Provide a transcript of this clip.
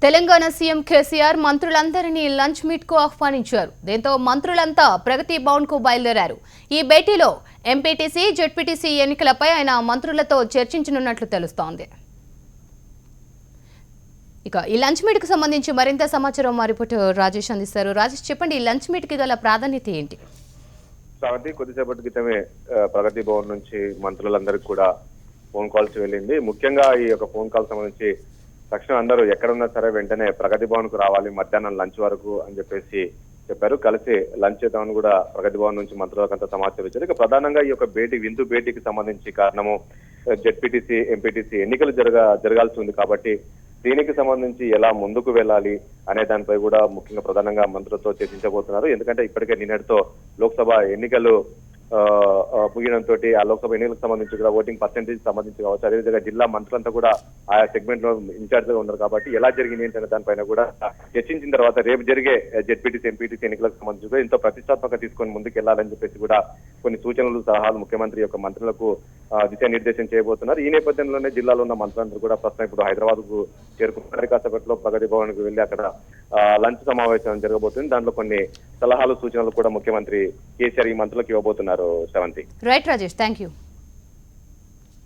Telangana CM KCR మంత్రులందరినీ lunch meet కు ఆహ్వానించారు. దీంతో మంత్రులంతా ప్రగతి భవన్ కు బయలుదేరారు. ఈ భేటీలో ఎంపీటీసీ, జెడ్పీటీసీ ఎన్నికలపై ఆయన మంత్రులతో చర్చించనున్నట్లు తెలుస్తోంది. ఇక ఈ లంచ్ మీట్ కు సంబంధించి మరింత సమాచారం మా రిపోర్టర్ రాజేష్ అందిస్తారు. రాజేష్, చెప్పండి, ఈ లంచ్ మీట్ కి గల ప్రాధాన్యత ఏంటి? కొద్దిసేపటి క్రితమే ప్రగతి భవన్ నుంచి మంత్రులందరికీ కూడా ఫోన్ కాల్స్ వెళ్ళింది. ముఖ్యంగా ఈ యొక్క ఫోన్ కాల్ సంబంధించి తక్షణం అందరూ ఎక్కడున్నా సరే వెంటనే ప్రగతి భవన్ కు రావాలి మధ్యాహ్నం లంచ్ వరకు అని చెప్పేసి చెప్పారు. కలిసి లంచ్ చేద్దామని కూడా ప్రగతి భవన్ నుంచి మంత్రులకంతా సమాచారం ఇచ్చారు. ఇక ప్రధానంగా ఈ యొక్క విందు భేటీకి సంబంధించి కారణము జెడ్పీటీసీ, ఎంపీటీసీ ఎన్నికలు జరగాల్సి ఉంది కాబట్టి దీనికి సంబంధించి ఎలా ముందుకు వెళ్ళాలి అనే దానిపై కూడా ముఖ్యంగా ప్రధానంగా మంత్రులతో చర్చించబోతున్నారు. ఎందుకంటే ఇప్పటికే నిన్నటితో లోక్సభ ఎన్నికలు ముగియడంతో ఆ లోక్సభ ఎన్నికలకు సంబంధించి కూడా ఓటింగ్ పర్సెంటేజ్ సంబంధించి కావచ్చు, అదేవిధంగా జిల్లా మంత్రులంతా కూడా ఆయా సెగ్మెంట్ లో ఇన్ఛార్జ్ గా ఉన్నారు కాబట్టి ఎలా జరిగింది ఏంటనే దానిపైన కూడా చర్చించిన తర్వాత రేపు జరిగే జెడ్పీటీసీ, ఎంపీటీసీ ఎన్నికలకు సంబంధించి కూడా ఎంతో ప్రతిష్టాత్మక తీసుకొని ముందుకు వెళ్ళాలని చెప్పేసి కూడా కొన్ని సూచనలు, సలహాలు ముఖ్యమంత్రి యొక్క మంత్రులకు దిశానిర్దేశం చేయబోతున్నారు. ఈ నేపథ్యంలోనే జిల్లాలో ఉన్న మంత్రులందరూ కూడా ప్రస్తుతం ఇప్పుడు హైదరాబాద్ కు చేరుకున్నారు. కాసేపట్లో ప్రగతి భవన్ కు వెళ్లి అక్కడ లంచ్ సమావేశం జరగబోతుంది. దాంట్లో కొన్ని సలహాలు, సూచనలు కూడా ముఖ్యమంత్రి కేసీఆర్ ఈ మంత్రులకు ఇవ్వబోతున్నారు. Right Rajesh, thank you.